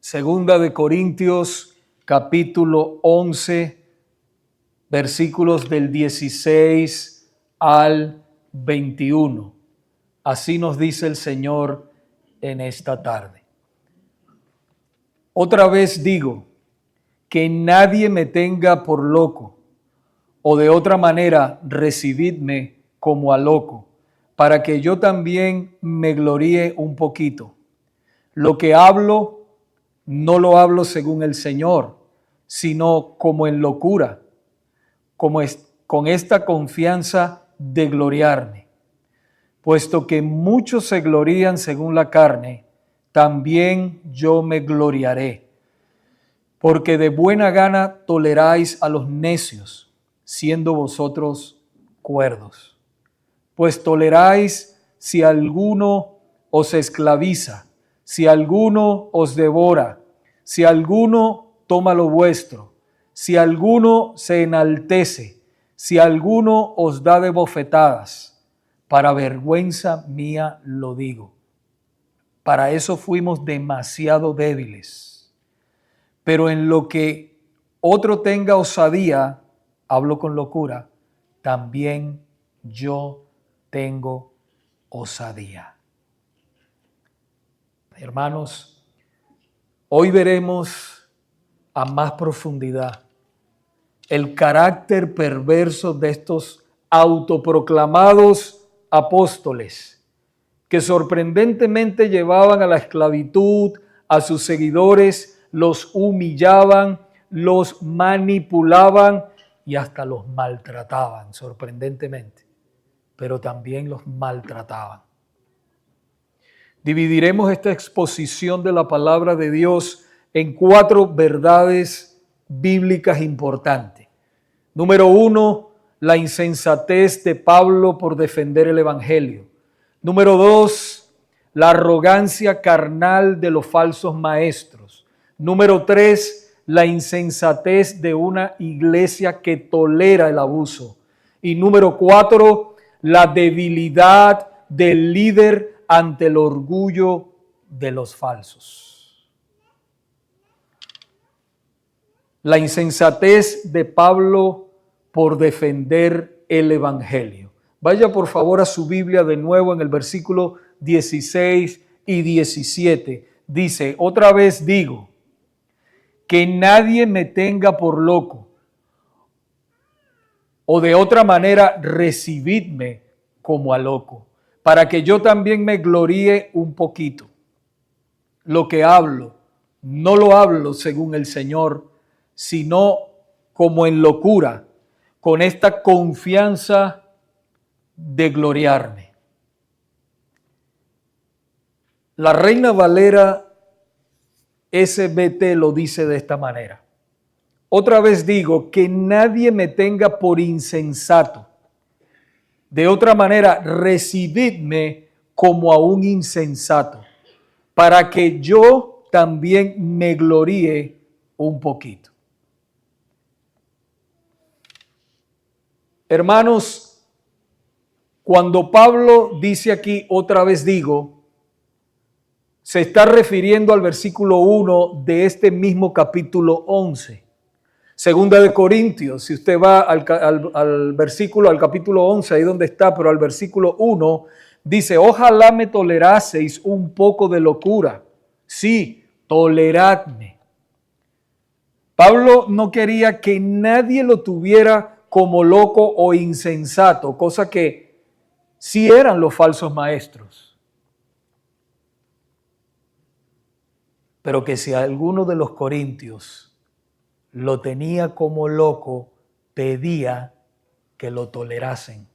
Segunda de Corintios, capítulo 11, versículos del 16 al 21. Así nos dice el Señor en esta tarde. Otra vez digo, que nadie me tenga por loco, o de otra manera recibidme como a loco, para que yo también me gloríe un poquito. Lo que hablo, no lo hablo según el Señor, sino como en locura, con esta confianza de gloriarme. Puesto que muchos se glorían según la carne, también yo me gloriaré. Porque de buena gana toleráis a los necios, siendo vosotros cuerdos. Pues toleráis si alguno os esclaviza, si alguno os devora, si alguno toma lo vuestro, si alguno se enaltece, si alguno os da de bofetadas. Para vergüenza mía lo digo. Para eso fuimos demasiado débiles. Pero en lo que otro tenga osadía, hablo con locura, también yo tengo osadía. Hermanos, hoy veremos a más profundidad el carácter perverso de estos autoproclamados apóstoles que sorprendentemente llevaban a la esclavitud a sus seguidores, los humillaban, los manipulaban y hasta los maltrataban, sorprendentemente, pero también los maltrataban. Dividiremos esta exposición de la palabra de Dios en 4 verdades bíblicas importantes. Número 1, la insensatez de Pablo por defender el evangelio. Número 2, la arrogancia carnal de los falsos maestros. Número 3, la insensatez de una iglesia que tolera el abuso. Y número 4, la debilidad del líder ante el orgullo de los falsos. La insensatez de Pablo por defender el evangelio. Vaya por favor a su Biblia de nuevo en el versículo 16 y 17. Dice, otra vez digo, que nadie me tenga por loco, o de otra manera recibidme como a loco, para que yo también me gloríe un poquito. Lo que hablo, no lo hablo según el Señor, sino como en locura, con esta confianza de gloriarme. La Reina Valera SBT lo dice de esta manera. Otra vez digo, que nadie me tenga por insensato. De otra manera, recibidme como a un insensato, para que yo también me gloríe un poquito. Hermanos, cuando Pablo dice aquí, otra vez digo, se está refiriendo al versículo 1 de este mismo capítulo 11. Segunda de Corintios, si usted va al versículo, al capítulo 11, ahí donde está, pero al versículo 1, dice, ojalá me toleraseis un poco de locura. Sí, toleradme. Pablo no quería que nadie lo tuviera como loco o insensato, cosa que sí eran los falsos maestros. Pero que si alguno de los corintios lo tenía como loco, pedía que lo tolerasen.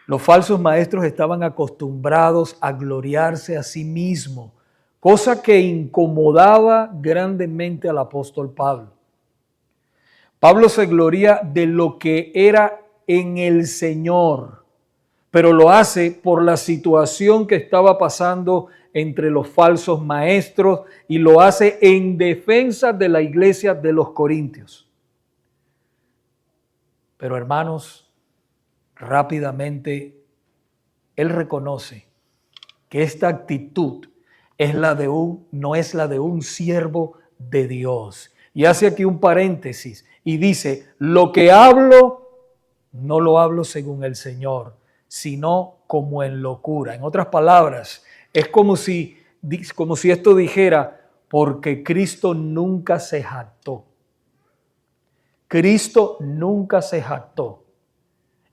Los falsos maestros estaban acostumbrados a gloriarse a sí mismos, cosa que incomodaba grandemente al apóstol Pablo. Pablo se gloria de lo que era en el Señor, pero lo hace por la situación que estaba pasando entre los falsos maestros y lo hace en defensa de la iglesia de los Corintios. Pero hermanos, rápidamente él reconoce que esta actitud no es la de un siervo de Dios. Y hace aquí un paréntesis y dice, lo que hablo, no lo hablo según el Señor, sino como en locura. En otras palabras, es como si esto dijera, porque Cristo nunca se jactó. Cristo nunca se jactó.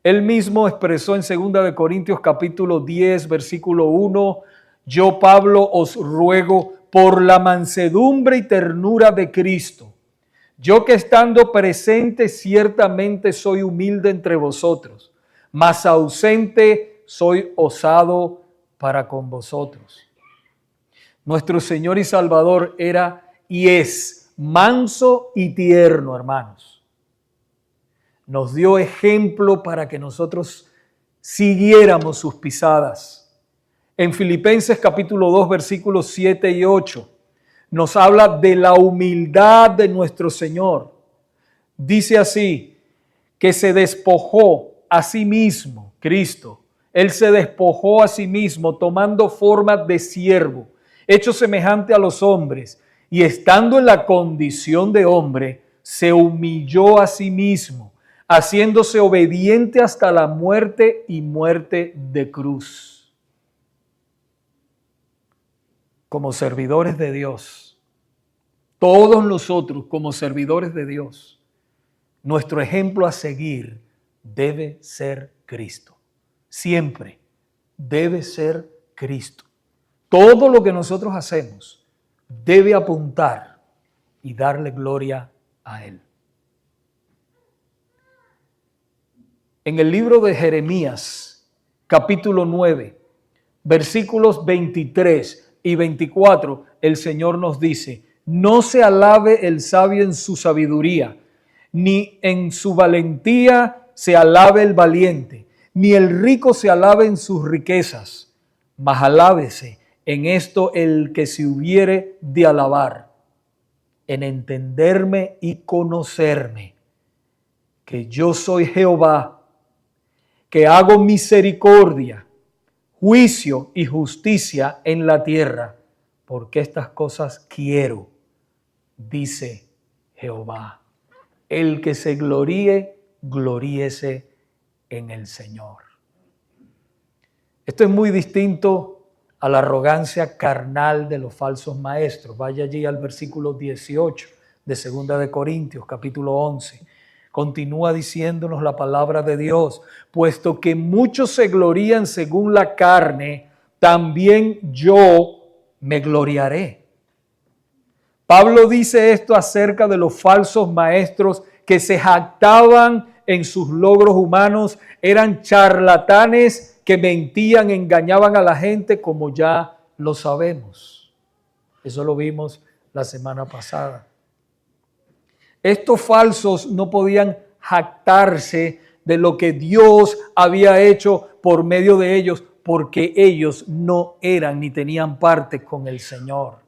Él mismo expresó en 2 Corintios capítulo 10, versículo 1, yo Pablo os ruego por la mansedumbre y ternura de Cristo, yo que estando presente ciertamente soy humilde entre vosotros, mas ausente soy osado para con vosotros. Nuestro Señor y Salvador era y es manso y tierno, hermanos. Nos dio ejemplo para que nosotros siguiéramos sus pisadas. En Filipenses capítulo 2, versículos 7 y 8, nos habla de la humildad de nuestro Señor. Dice así, que se despojó a sí mismo, Cristo. Él se despojó a sí mismo tomando forma de siervo, hecho semejante a los hombres, y estando en la condición de hombre, se humilló a sí mismo, haciéndose obediente hasta la muerte y muerte de cruz. Como servidores de Dios, todos nosotros como servidores de Dios, nuestro ejemplo a seguir debe ser Cristo. Siempre debe ser Cristo. Todo lo que nosotros hacemos debe apuntar y darle gloria a Él. En el libro de Jeremías, capítulo 9, versículos 23 y 24, el Señor nos dice, no se alabe el sabio en su sabiduría, ni en su valentía se alabe el valiente, ni el rico se alabe en sus riquezas, mas alábese en esto el que se hubiere de alabar, en entenderme y conocerme, que yo soy Jehová, que hago misericordia, juicio y justicia en la tierra, porque estas cosas quiero, dice Jehová. El que se gloríe, gloríese en el Señor. Esto es muy distinto a la arrogancia carnal de los falsos maestros. Vaya allí al versículo 18 de 2 Corintios, capítulo 11. Continúa diciéndonos la palabra de Dios, puesto que muchos se glorían según la carne, también yo me gloriaré. Pablo dice esto acerca de los falsos maestros que se jactaban en sus logros humanos, eran charlatanes que mentían, engañaban a la gente, como ya lo sabemos. Eso lo vimos la semana pasada. Estos falsos no podían jactarse de lo que Dios había hecho por medio de ellos, porque ellos no eran ni tenían parte con el Señor.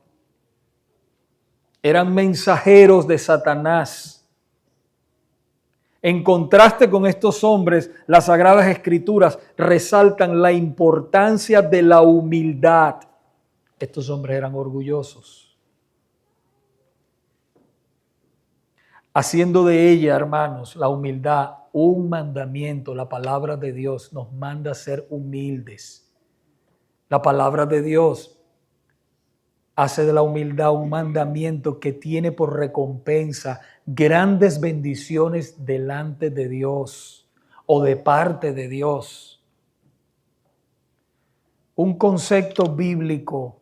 Eran mensajeros de Satanás. En contraste con estos hombres, las Sagradas Escrituras resaltan la importancia de la humildad. Estos hombres eran orgullosos, haciendo de ella, hermanos, la humildad un mandamiento. La palabra de Dios nos manda a ser humildes. La palabra de Dios hace de la humildad un mandamiento que tiene por recompensa grandes bendiciones delante de Dios o de parte de Dios. Un concepto bíblico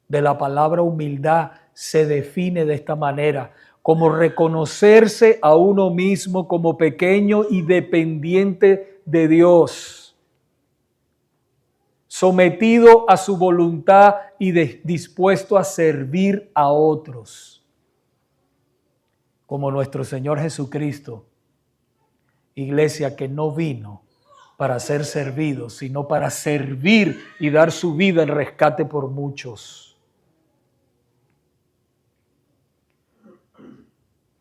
de la palabra humildad se define de esta manera: como reconocerse a uno mismo como pequeño y dependiente de Dios, sometido a su voluntad y dispuesto a servir a otros, como nuestro Señor Jesucristo. Iglesia, que no vino para ser servido, sino para servir y dar su vida en rescate por muchos.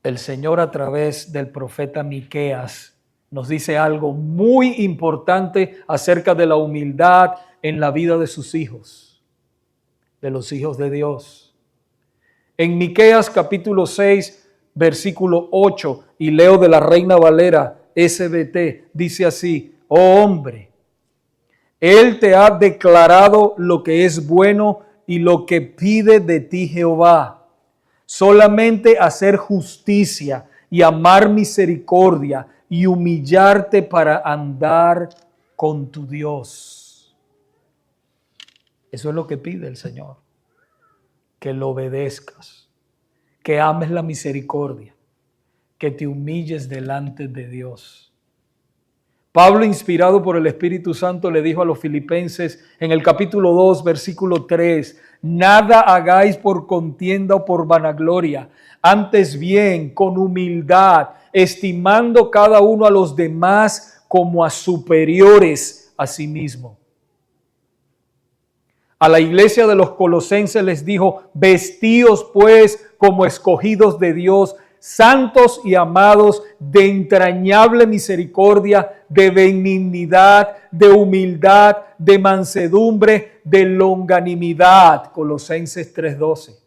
El Señor, a través del profeta Miqueas, nos dice algo muy importante acerca de la humildad en la vida de sus hijos. de los hijos de Dios. En Miqueas capítulo 6, versículo 8, y leo de la Reina Valera SBT, dice así: oh hombre, Él te ha declarado lo que es bueno y lo que pide de ti Jehová, solamente hacer justicia y amar misericordia y humillarte para andar con tu Dios. Eso es lo que pide el Señor, que lo obedezcas, que ames la misericordia, que te humilles delante de Dios. Pablo, inspirado por el Espíritu Santo, le dijo a los filipenses en el capítulo 2, versículo 3, nada hagáis por contienda o por vanagloria, antes bien con humildad, estimando cada uno a los demás como a superiores a sí mismo. A la iglesia de los Colosenses les dijo: vestíos pues como escogidos de Dios, santos y amados, de entrañable misericordia, de benignidad, de humildad, de mansedumbre, de longanimidad. Colosenses 3:12.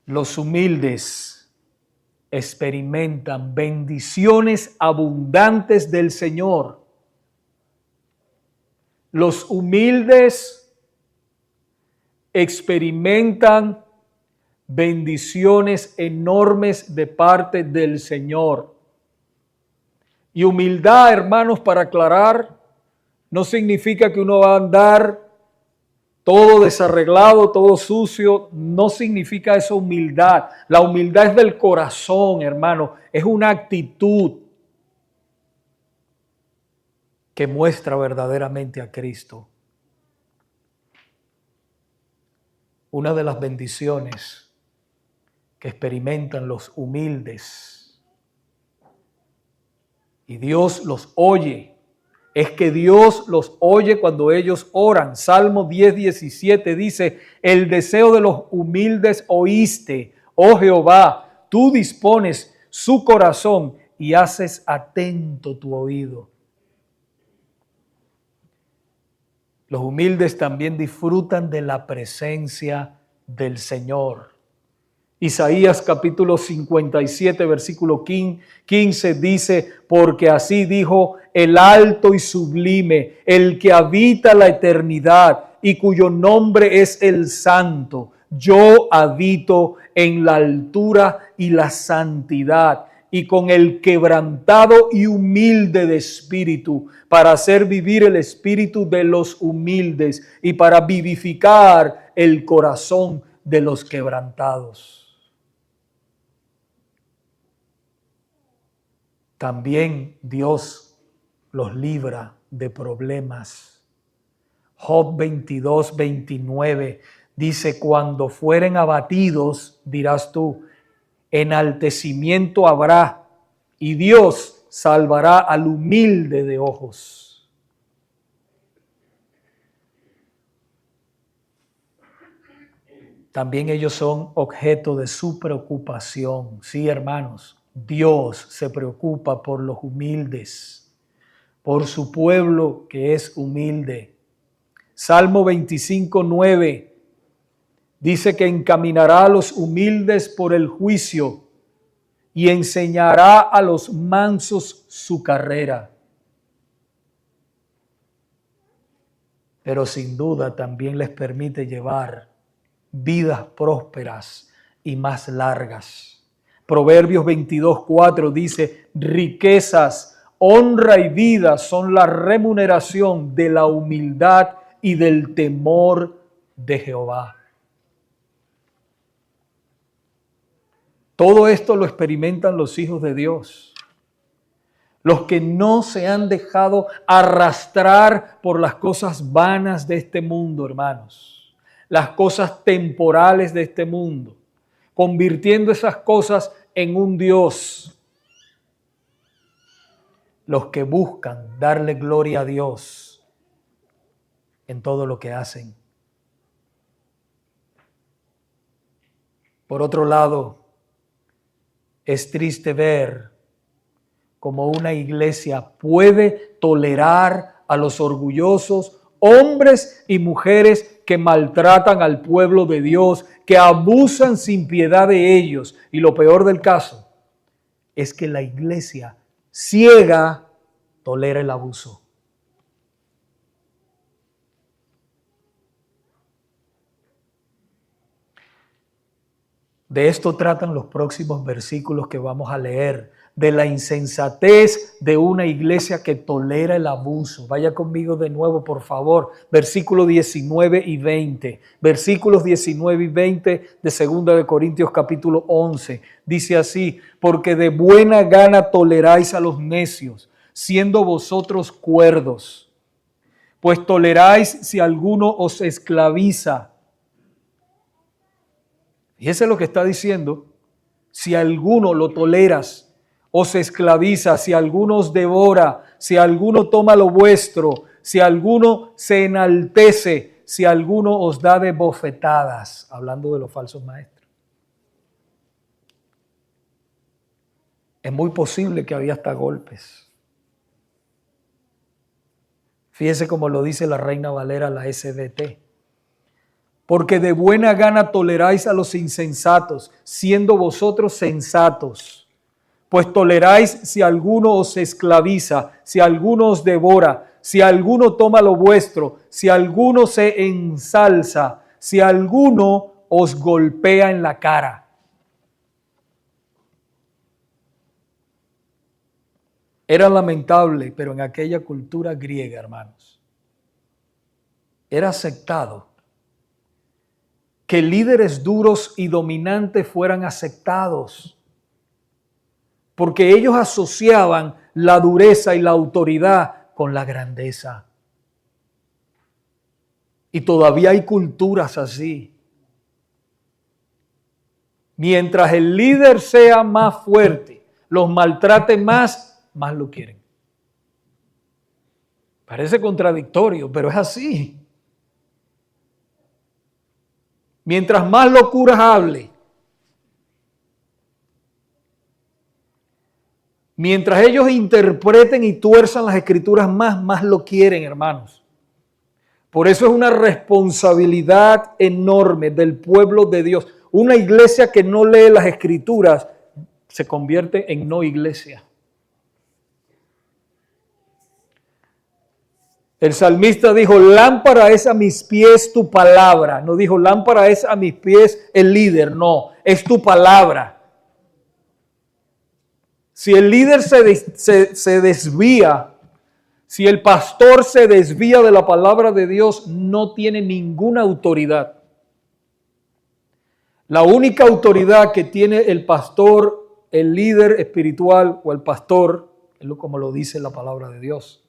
Los humildes experimentan bendiciones abundantes del Señor. Los humildes experimentan bendiciones enormes de parte del Señor. Y humildad, hermanos, para aclarar, no significa que uno va a andar todo desarreglado, todo sucio. No significa eso humildad. La humildad es del corazón, hermano. Es una actitud que muestra verdaderamente a Cristo. Una de las bendiciones que experimentan los humildes, y Dios los oye, es que Dios los oye cuando ellos oran. Salmo 10:17 dice: el deseo de los humildes oíste, oh Jehová, tú dispones su corazón y haces atento tu oído. Los humildes también disfrutan de la presencia del Señor. Isaías capítulo 57, versículo 15 dice: porque así dijo el alto y sublime, el que habita la eternidad y cuyo nombre es el Santo. Yo habito en la altura y la santidad, y con el quebrantado y humilde de espíritu, para hacer vivir el espíritu de los humildes y para vivificar el corazón de los quebrantados. También Dios los libra de problemas. Job 22:29 dice: cuando fueren abatidos, dirás tú, enaltecimiento habrá, y Dios salvará al humilde de ojos. También ellos son objeto de su preocupación. Sí, hermanos, Dios se preocupa por los humildes, por su pueblo que es humilde. Salmo 25:9 dice que encaminará a los humildes por el juicio y enseñará a los mansos su carrera. Pero sin duda también les permite llevar vidas prósperas y más largas. Proverbios 22:4 dice: riquezas, honra y vida son la remuneración de la humildad y del temor de Jehová. Todo esto lo experimentan los hijos de Dios, los que no se han dejado arrastrar por las cosas vanas de este mundo, hermanos, las cosas temporales de este mundo, convirtiendo esas cosas en un Dios. Los que buscan darle gloria a Dios en todo lo que hacen. Por otro lado, es triste ver cómo una iglesia puede tolerar a los orgullosos, hombres y mujeres que maltratan al pueblo de Dios, que abusan sin piedad de ellos. Y lo peor del caso es que la iglesia ciega tolera el abuso. De esto tratan los próximos versículos que vamos a leer, de la insensatez de una iglesia que tolera el abuso. Vaya conmigo de nuevo, por favor, versículos 19 y 20. Versículos 19 y 20 de 2 de Corintios capítulo 11. Dice así: porque de buena gana toleráis a los necios, siendo vosotros cuerdos. Pues toleráis si alguno os esclaviza. Fíjese lo que está diciendo. Si alguno lo toleras, os esclaviza, si alguno os devora, si alguno toma lo vuestro, si alguno se enaltece, si alguno os da de bofetadas, hablando de los falsos maestros. Es muy posible que había hasta golpes. Fíjese cómo lo dice la Reina Valera, la SBT. Porque de buena gana toleráis a los insensatos, siendo vosotros sensatos. Pues toleráis si alguno os esclaviza, si alguno os devora, si alguno toma lo vuestro, si alguno se ensalza, si alguno os golpea en la cara. Era lamentable, pero en aquella cultura griega, hermanos, era aceptado que líderes duros y dominantes fueran aceptados, porque ellos asociaban la dureza y la autoridad con la grandeza. Y todavía hay culturas así. Mientras el líder sea más fuerte, los maltrate más lo quieren. Parece contradictorio, pero es así. Mientras más locuras hable, mientras ellos interpreten y tuerzan las escrituras más lo quieren, hermanos. Por eso es una responsabilidad enorme del pueblo de Dios. Una iglesia que no lee las escrituras se convierte en no iglesia. El salmista dijo: lámpara es a mis pies tu palabra. No dijo: lámpara es a mis pies el líder. No, es tu palabra. Si el líder se desvía, si el pastor se desvía de la palabra de Dios, no tiene ninguna autoridad. La única autoridad que tiene el pastor, el líder espiritual o el pastor, es como lo dice la palabra de Dios,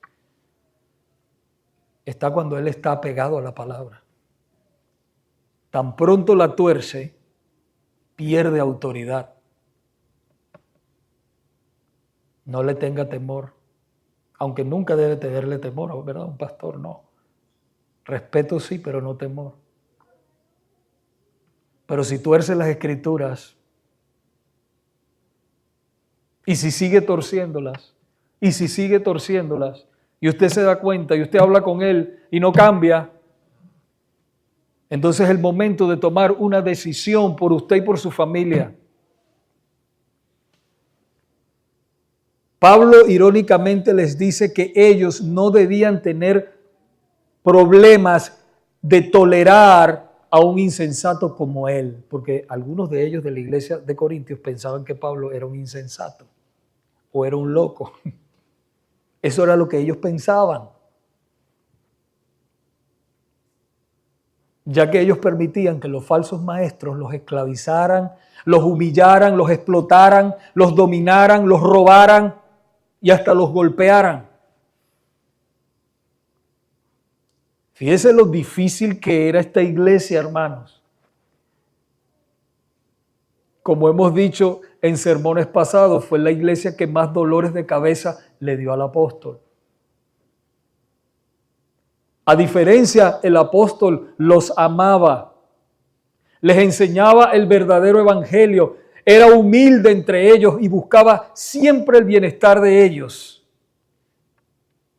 está cuando él está apegado a la palabra. Tan pronto la tuerce, pierde autoridad. No le tenga temor, aunque nunca debe tenerle temor, ¿verdad? Un pastor no. Respeto sí, pero no temor. Pero si tuerce las escrituras, y si sigue torciéndolas, y usted se da cuenta y usted habla con él y no cambia, entonces es el momento de tomar una decisión por usted y por su familia. Pablo irónicamente les dice que ellos no debían tener problemas de tolerar a un insensato como él, porque algunos de ellos de la iglesia de Corintios pensaban que Pablo era un insensato o era un loco. Eso era lo que ellos pensaban, ya que ellos permitían que los falsos maestros los esclavizaran, los humillaran, los explotaran, los dominaran, los robaran y hasta los golpearan. Fíjese lo difícil que era esta iglesia, hermanos. Como hemos dicho en sermones pasados, fue la iglesia que más dolores de cabeza le dio al apóstol. A diferencia, el apóstol los amaba, les enseñaba el verdadero evangelio, era humilde entre ellos y buscaba siempre el bienestar de ellos.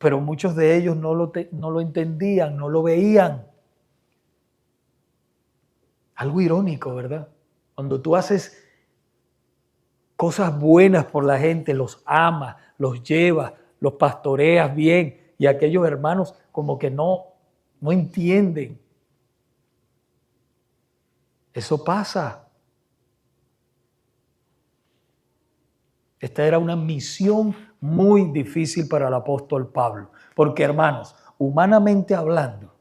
pero muchos de ellos no lo entendían, no lo veían. Algo irónico, ¿verdad? Cuando tú haces cosas buenas por la gente, los amas, los llevas, los pastoreas bien, y aquellos hermanos como que no entienden. Eso pasa. Esta era una misión muy difícil para el apóstol Pablo, porque hermanos, humanamente hablando,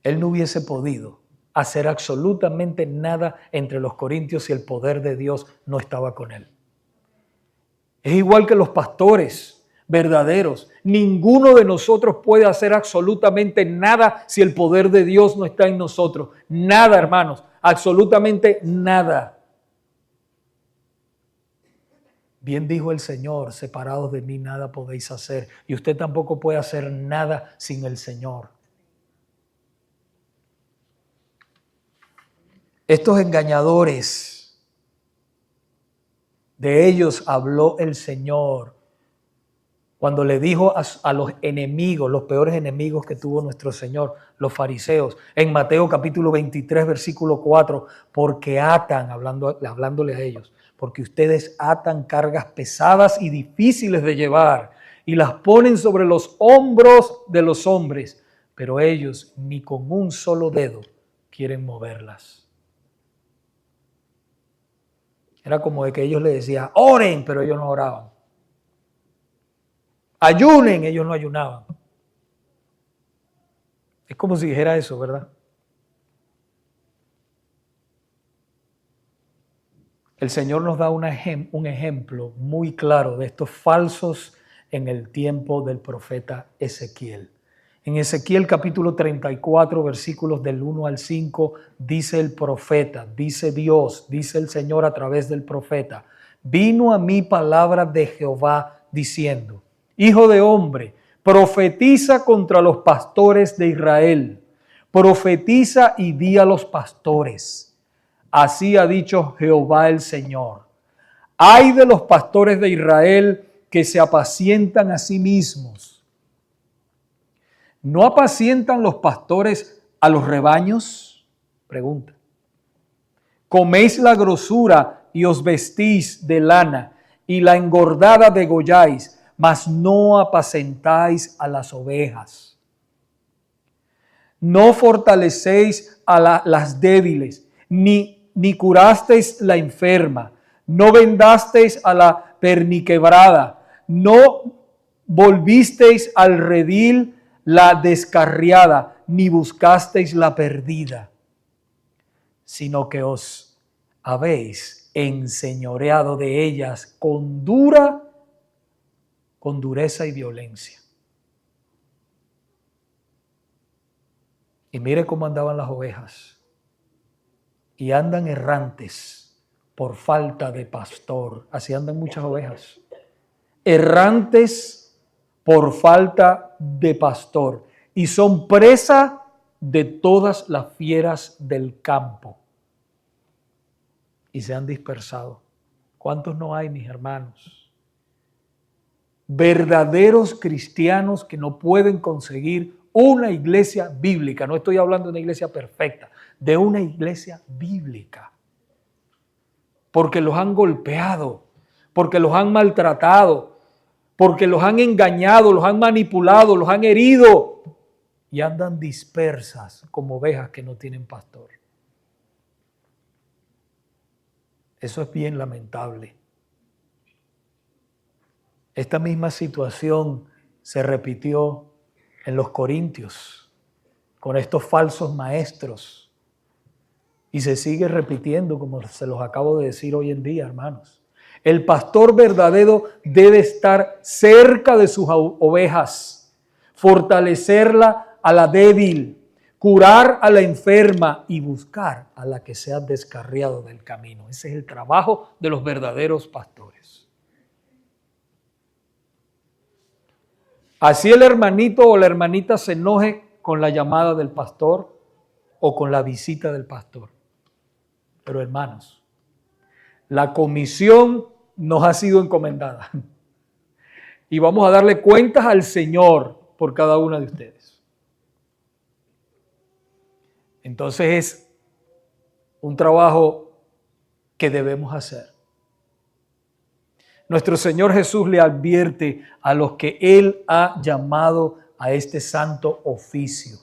él no hubiese podido hacer absolutamente nada entre los corintios si el poder de Dios no estaba con él. Es igual que los pastores verdaderos. Ninguno de nosotros puede hacer absolutamente nada si el poder de Dios no está en nosotros. Nada, hermanos, absolutamente nada. Bien dijo el Señor, separados de mí nada podéis hacer. Y usted tampoco puede hacer nada sin el Señor. Estos engañadores, de ellos habló el Señor cuando le dijo a los enemigos, los peores enemigos que tuvo nuestro Señor, los fariseos, en Mateo capítulo 23, versículo 4, porque atan, hablándole a ellos, porque ustedes atan cargas pesadas y difíciles de llevar y las ponen sobre los hombros de los hombres, pero ellos ni con un solo dedo quieren moverlas. Era como de que ellos le decían, oren, pero ellos no oraban. Ayunen, ellos no ayunaban. Es como si dijera eso, ¿verdad? El Señor nos da un ejemplo muy claro de estos falsos en el tiempo del profeta Ezequiel. En Ezequiel capítulo 34, versículos del 1 al 5, dice el profeta, dice Dios, dice el Señor a través del profeta, vino a mí palabra de Jehová diciendo, hijo de hombre, profetiza contra los pastores de Israel, profetiza y di a los pastores. Así ha dicho Jehová el Señor. Ay de los pastores de Israel que se apacientan a sí mismos. ¿No apacientan los pastores a los rebaños? Pregunta. Coméis la grosura y os vestís de lana y la engordada degolláis, mas no apacentáis a las ovejas. No fortalecéis a las débiles, ni curasteis la enferma, no vendasteis a la perniquebrada, no volvisteis al redil la descarriada, ni buscasteis la perdida, sino que os habéis enseñoreado de ellas con dureza y violencia. Y mire cómo andaban las ovejas. Y andan errantes por falta de pastor. Así andan muchas ovejas. Errantes por falta de pastor. Y son presa de todas las fieras del campo. Y se han dispersado. ¿Cuántos no hay, mis hermanos? Verdaderos cristianos que no pueden conseguir una iglesia bíblica. No estoy hablando de una iglesia perfecta, de una iglesia bíblica. Porque los han golpeado, porque los han maltratado, porque los han engañado, los han manipulado, los han herido y andan dispersas como ovejas que no tienen pastor. Eso es bien lamentable. Esta misma situación se repitió en los Corintios con estos falsos maestros y se sigue repitiendo como se los acabo de decir hoy en día, hermanos. El pastor verdadero debe estar cerca de sus ovejas, fortalecerla a la débil, curar a la enferma y buscar a la que se ha descarriado del camino. Ese es el trabajo de los verdaderos pastores. Así el hermanito o la hermanita se enoje con la llamada del pastor o con la visita del pastor. Pero hermanos, la comisión nos ha sido encomendada. y vamos a darle cuentas al Señor por cada una de ustedes. Entonces es un trabajo que debemos hacer. Nuestro Señor Jesús le advierte a los que Él ha llamado a este santo oficio.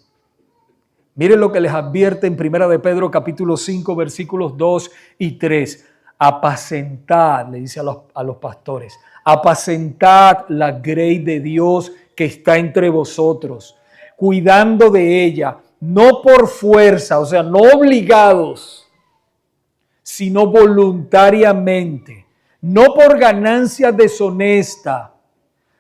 Miren lo que les advierte en 1 de Pedro capítulo 5 versículos 2 y 3. Apacentad, le dice a los pastores, apacentad la grey de Dios que está entre vosotros, cuidando de ella, no por fuerza, o sea, no obligados, sino voluntariamente, no por ganancia deshonesta,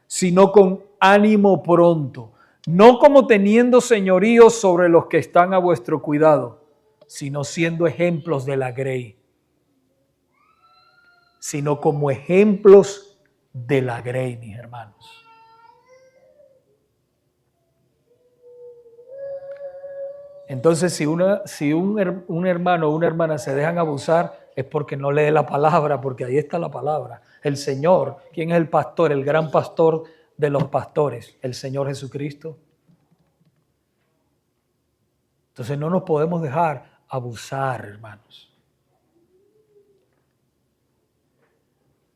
sino con ánimo pronto, no como teniendo señorío sobre los que están a vuestro cuidado, sino siendo ejemplos de la grey, sino como ejemplos de la grey, mis hermanos. Entonces, si un hermano o una hermana se dejan abusar, es porque no lee la palabra, porque ahí está la palabra. El Señor, ¿quién es el pastor? El gran pastor de los pastores, el Señor Jesucristo. Entonces no nos podemos dejar abusar, hermanos.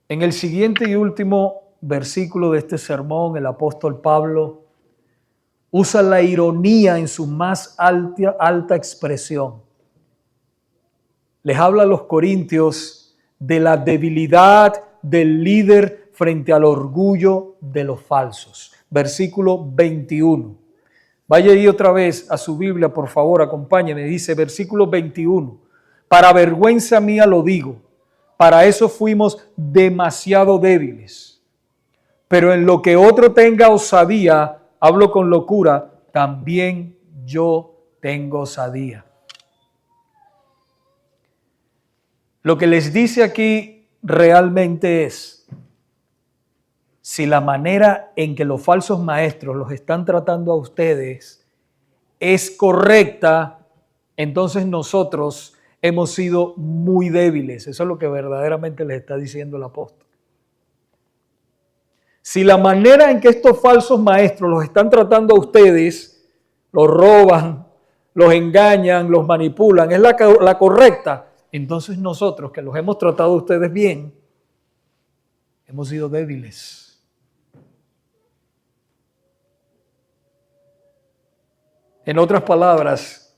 En el siguiente y último versículo de este sermón, el apóstol Pablo usa la ironía en su más alta expresión. Les habla a los corintios de la debilidad del líder frente al orgullo de los falsos. Versículo 21. Vaya ahí otra vez a su Biblia, por favor, acompáñeme. Dice, versículo 21. Para vergüenza mía lo digo, para eso fuimos demasiado débiles. Pero en lo que otro tenga osadía, hablo con locura, también yo tengo osadía. Lo que les dice aquí realmente es, si la manera en que los falsos maestros los están tratando a ustedes es correcta, entonces nosotros hemos sido muy débiles. Eso es lo que verdaderamente les está diciendo el apóstol. Si la manera en que estos falsos maestros los están tratando a ustedes, los roban, los engañan, los manipulan, es la correcta, entonces nosotros que los hemos tratado a ustedes bien, hemos sido débiles. En otras palabras,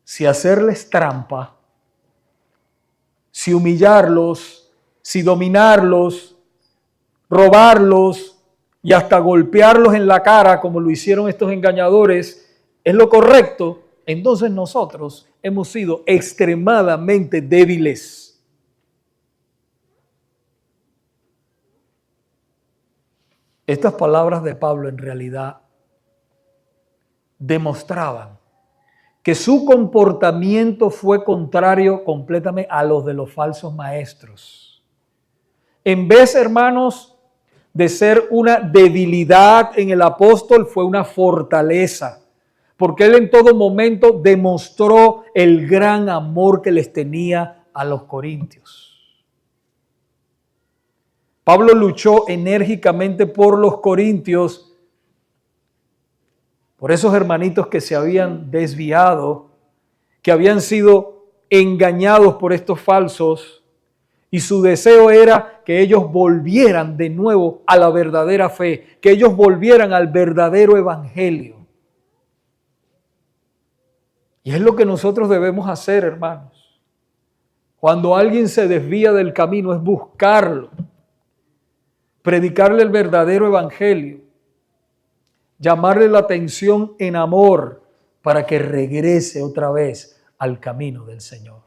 si hacerles trampa, si humillarlos, si dominarlos, robarlos y hasta golpearlos en la cara como lo hicieron estos engañadores es lo correcto, entonces nosotros hemos sido extremadamente débiles. Estas palabras de Pablo en realidad demostraban que su comportamiento fue contrario completamente a los de los falsos maestros. En vez, hermanos, de ser una debilidad en el apóstol, fue una fortaleza, porque él en todo momento demostró el gran amor que les tenía a los corintios. Pablo luchó enérgicamente por los corintios, por esos hermanitos que se habían desviado, que habían sido engañados por estos falsos, y su deseo era que ellos volvieran de nuevo a la verdadera fe, que ellos volvieran al verdadero evangelio. Y es lo que nosotros debemos hacer, hermanos. Cuando alguien se desvía del camino, es buscarlo, predicarle el verdadero evangelio, llamarle la atención en amor para que regrese otra vez al camino del Señor.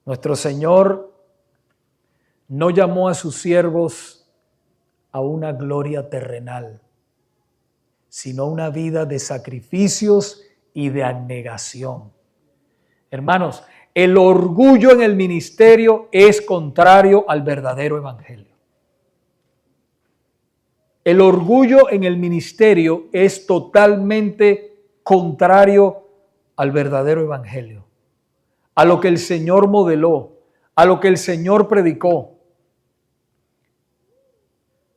Nuestro Señor no llamó a sus siervos a una gloria terrenal, sino una vida de sacrificios y de abnegación. Hermanos, el orgullo en el ministerio es contrario al verdadero evangelio. El orgullo en el ministerio es totalmente contrario al verdadero evangelio, a lo que el Señor modeló, a lo que el Señor predicó.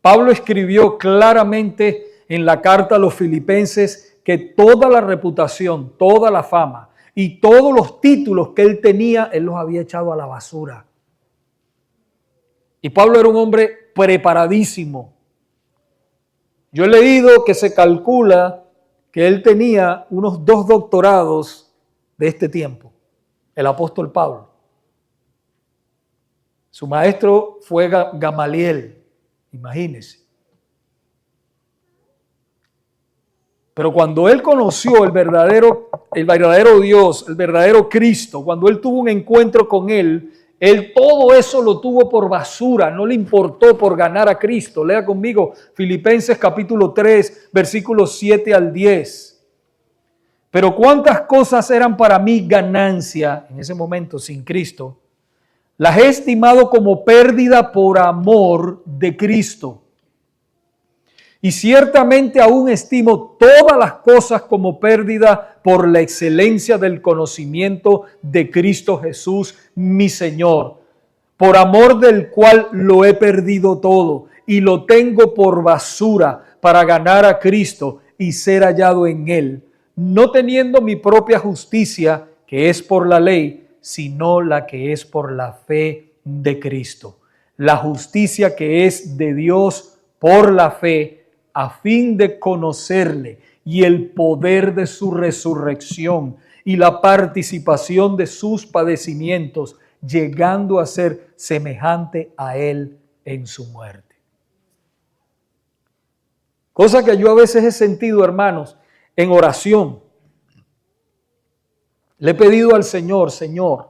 Pablo escribió claramente en la carta a los filipenses que toda la reputación, toda la fama y todos los títulos que él tenía, él los había echado a la basura. Y Pablo era un hombre preparadísimo. Yo he leído que se calcula que él tenía unos 2 doctorados de este tiempo, el apóstol Pablo. Su maestro fue Gamaliel, imagínense. Pero cuando él conoció el verdadero Dios, el verdadero Cristo, cuando él tuvo un encuentro con él todo eso lo tuvo por basura, no le importó por ganar a Cristo. Lea conmigo Filipenses capítulo 3, versículos 7 al 10. Pero cuántas cosas eran para mí ganancia en ese momento sin Cristo, las he estimado como pérdida por amor de Cristo. Y ciertamente aún estimo todas las cosas como pérdida por la excelencia del conocimiento de Cristo Jesús, mi Señor, por amor del cual lo he perdido todo y lo tengo por basura para ganar a Cristo y ser hallado en Él, no teniendo mi propia justicia, que es por la ley, sino la que es por la fe de Cristo. La justicia que es de Dios por la fe, a fin de conocerle y el poder de su resurrección y la participación de sus padecimientos, llegando a ser semejante a él en su muerte. Cosa que yo a veces he sentido, hermanos, en oración. Le he pedido al Señor, Señor,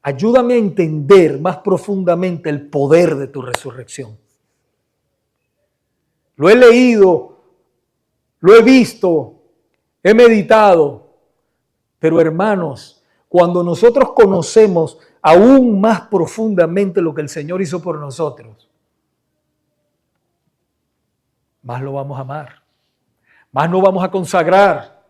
ayúdame a entender más profundamente el poder de tu resurrección. Lo he leído, lo he visto, he meditado. Pero hermanos, cuando nosotros conocemos aún más profundamente lo que el Señor hizo por nosotros, más lo vamos a amar, más nos vamos a consagrar,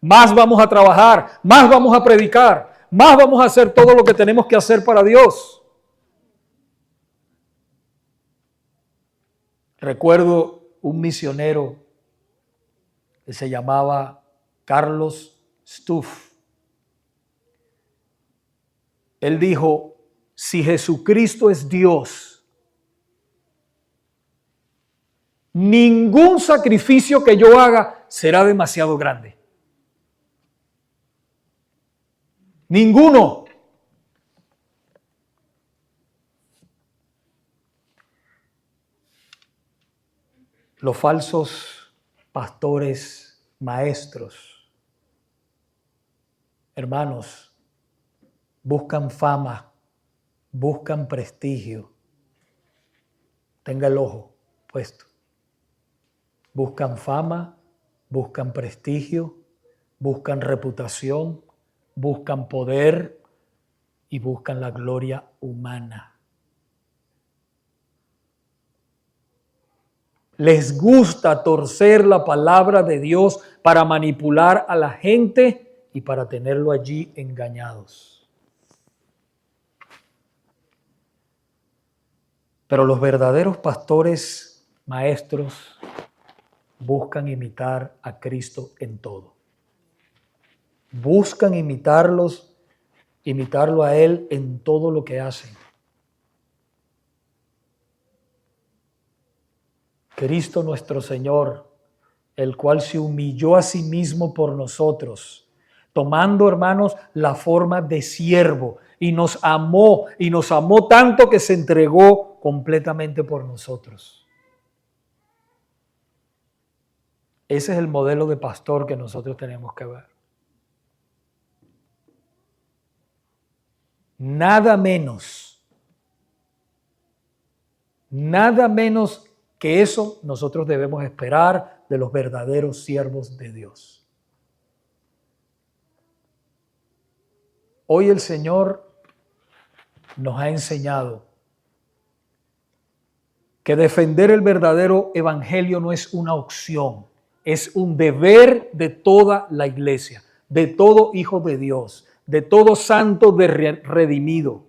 más vamos a trabajar, más vamos a predicar, más vamos a hacer todo lo que tenemos que hacer para Dios. Recuerdo un misionero que se llamaba Carlos Stuff. Él dijo, si Jesucristo es Dios, ningún sacrificio que yo haga será demasiado grande. Ninguno. Los falsos pastores, maestros, hermanos, buscan fama, buscan prestigio. Tenga el ojo puesto. Buscan fama, buscan prestigio, buscan reputación, buscan poder y buscan la gloria humana. Les gusta torcer la palabra de Dios para manipular a la gente y para tenerlo allí engañados. Pero los verdaderos pastores, maestros, buscan imitar a Cristo en todo. Buscan imitarlo a Él en todo lo que hacen. Cristo nuestro Señor, el cual se humilló a sí mismo por nosotros, tomando, hermanos, la forma de siervo, y nos amó tanto que se entregó completamente por nosotros. Ese es el modelo de pastor que nosotros tenemos que ver. Nada menos que eso nosotros debemos esperar de los verdaderos siervos de Dios. Hoy el Señor nos ha enseñado que defender el verdadero evangelio no es una opción, es un deber de toda la iglesia, de todo hijo de Dios, de todo santo redimido.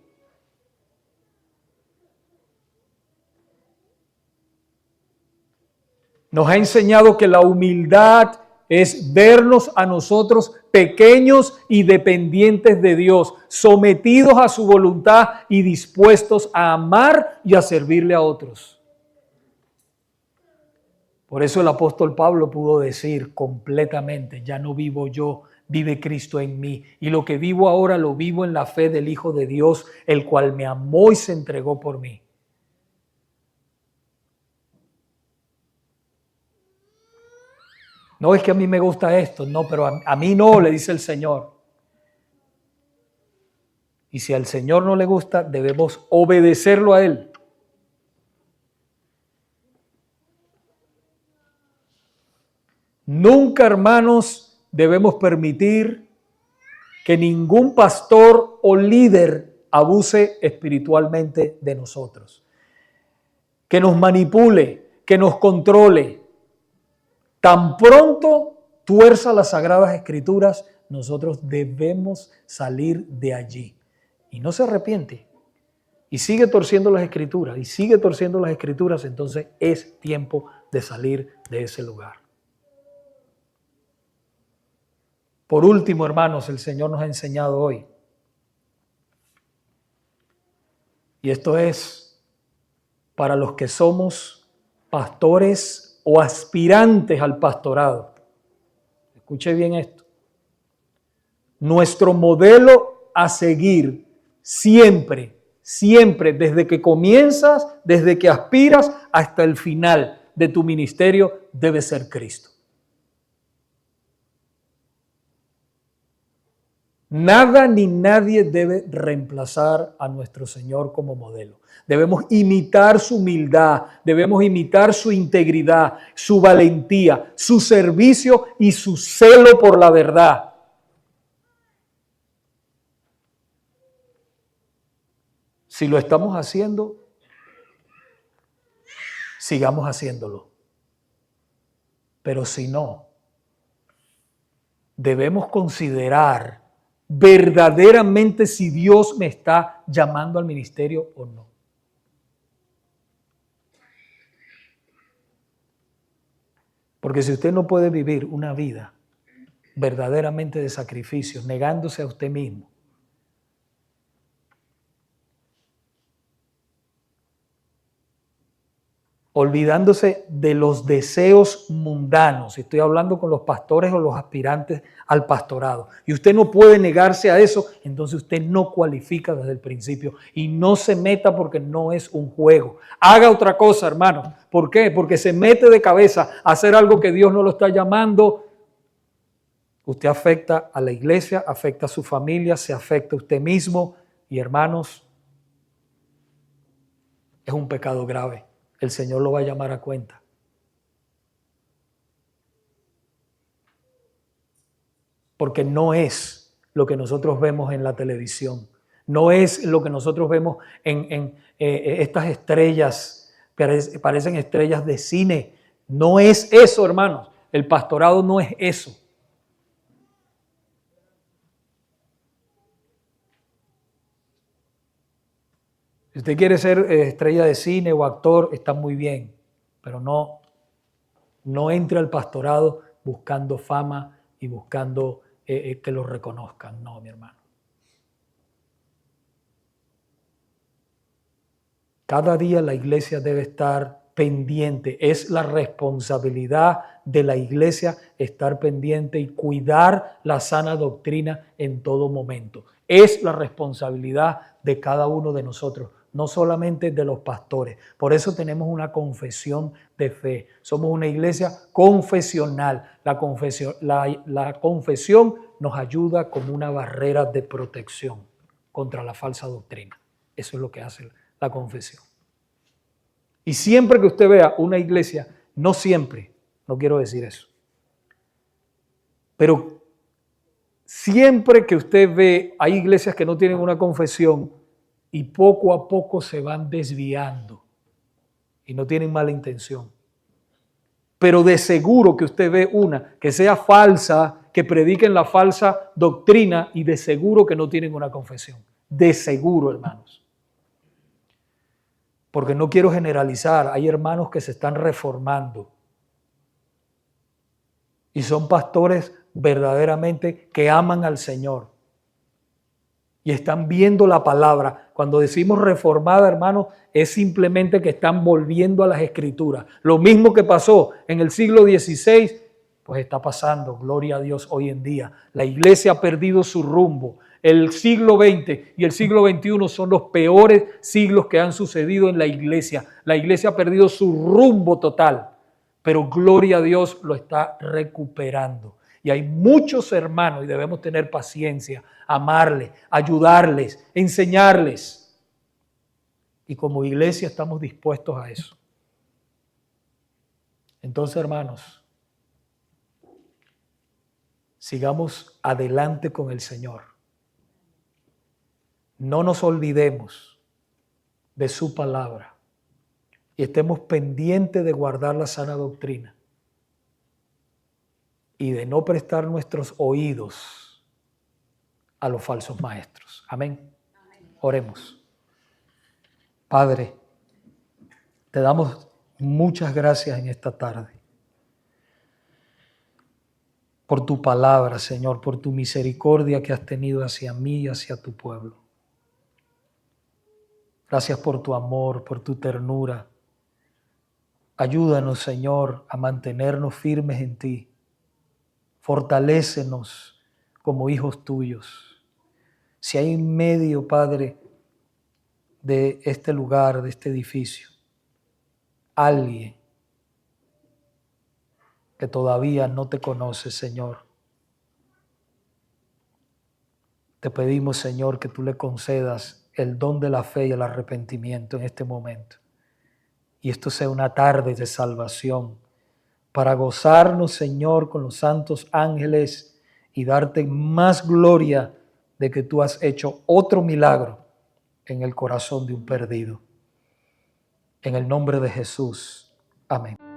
Nos ha enseñado que la humildad es vernos a nosotros pequeños y dependientes de Dios, sometidos a su voluntad y dispuestos a amar y a servirle a otros. Por eso el apóstol Pablo pudo decir completamente, ya no vivo yo, vive Cristo en mí. Y lo que vivo ahora lo vivo en la fe del Hijo de Dios, el cual me amó y se entregó por mí. No es que a mí me gusta esto, no, pero a mí no, le dice el Señor. Y si al Señor no le gusta, debemos obedecerlo a Él. Nunca, hermanos, debemos permitir que ningún pastor o líder abuse espiritualmente de nosotros, que nos manipule, que nos controle. Tan pronto tuerza las Sagradas Escrituras, nosotros debemos salir de allí. Y no se arrepiente. Y sigue torciendo las Escrituras, y sigue torciendo las Escrituras, entonces es tiempo de salir de ese lugar. Por último, hermanos, el Señor nos ha enseñado hoy. Y esto es para los que somos pastores o aspirantes al pastorado. Escuche bien esto. Nuestro modelo a seguir siempre, desde que comienzas, desde que aspiras hasta el final de tu ministerio, debe ser Cristo. Nada ni nadie debe reemplazar a nuestro Señor como modelo. Debemos imitar su humildad, debemos imitar su integridad, su valentía, su servicio y su celo por la verdad. Si lo estamos haciendo, sigamos haciéndolo. Pero si no, debemos considerar verdaderamente si Dios me está llamando al ministerio o no. Porque si usted no puede vivir una vida verdaderamente de sacrificio, negándose a usted mismo, olvidándose de los deseos mundanos, estoy hablando con los pastores o los aspirantes al pastorado, y usted no puede negarse a eso, entonces usted no cualifica desde el principio y no se meta porque no es un juego. Haga otra cosa, hermano. ¿Por qué? Porque se mete de cabeza a hacer algo que Dios no lo está llamando. Usted afecta a la iglesia, afecta a su familia, se afecta a usted mismo y, hermanos, es un pecado grave. El Señor lo va a llamar a cuenta. Porque no es lo que nosotros vemos en la televisión. No es lo que nosotros vemos en estas estrellas, parecen estrellas de cine. No es eso, hermanos. El pastorado no es eso. Si usted quiere ser estrella de cine o actor, está muy bien, pero no entre al pastorado buscando fama y buscando que lo reconozcan. No, mi hermano. Cada día la iglesia debe estar pendiente. Es la responsabilidad de la iglesia estar pendiente y cuidar la sana doctrina en todo momento. Es la responsabilidad de cada uno de nosotros, no solamente de los pastores. Por eso tenemos una confesión de fe. Somos una iglesia confesional. La confesión nos ayuda como una barrera de protección contra la falsa doctrina. Eso es lo que hace la confesión. Y siempre que usted vea una iglesia, no siempre, no quiero decir eso, pero siempre que usted ve, hay iglesias que no tienen una confesión y poco a poco se van desviando y no tienen mala intención. Pero de seguro que usted ve una que sea falsa, que prediquen la falsa doctrina y de seguro que no tienen una confesión. De seguro, hermanos. Porque no quiero generalizar, hay hermanos que se están reformando Y son pastores verdaderamente que aman al Señor. Y están viendo la palabra. Cuando decimos reformada, hermano, es simplemente que están volviendo a las Escrituras. Lo mismo que pasó en el siglo XVI, pues está pasando, gloria a Dios, hoy en día. La iglesia ha perdido su rumbo. El siglo XX y el siglo XXI son los peores siglos que han sucedido en la iglesia. La iglesia ha perdido su rumbo total, pero gloria a Dios lo está recuperando. Y hay muchos hermanos y debemos tener paciencia, amarles, ayudarles, enseñarles. Y como iglesia estamos dispuestos a eso. Entonces, hermanos, sigamos adelante con el Señor. No nos olvidemos de su palabra y estemos pendientes de guardar la sana doctrina y de no prestar nuestros oídos a los falsos maestros. Amén. Oremos. Padre, te damos muchas gracias en esta tarde por tu palabra, Señor, por tu misericordia que has tenido hacia mí y hacia tu pueblo. Gracias por tu amor, por tu ternura. Ayúdanos, Señor, a mantenernos firmes en ti. Fortalécenos como hijos tuyos. Si hay en medio, Padre, de este lugar, de este edificio, alguien que todavía no te conoce, Señor, te pedimos, Señor, que tú le concedas el don de la fe y el arrepentimiento en este momento. Y esto sea una tarde de salvación para gozarnos, Señor, con los santos ángeles y darte más gloria de que tú has hecho otro milagro en el corazón de un perdido. En el nombre de Jesús. Amén.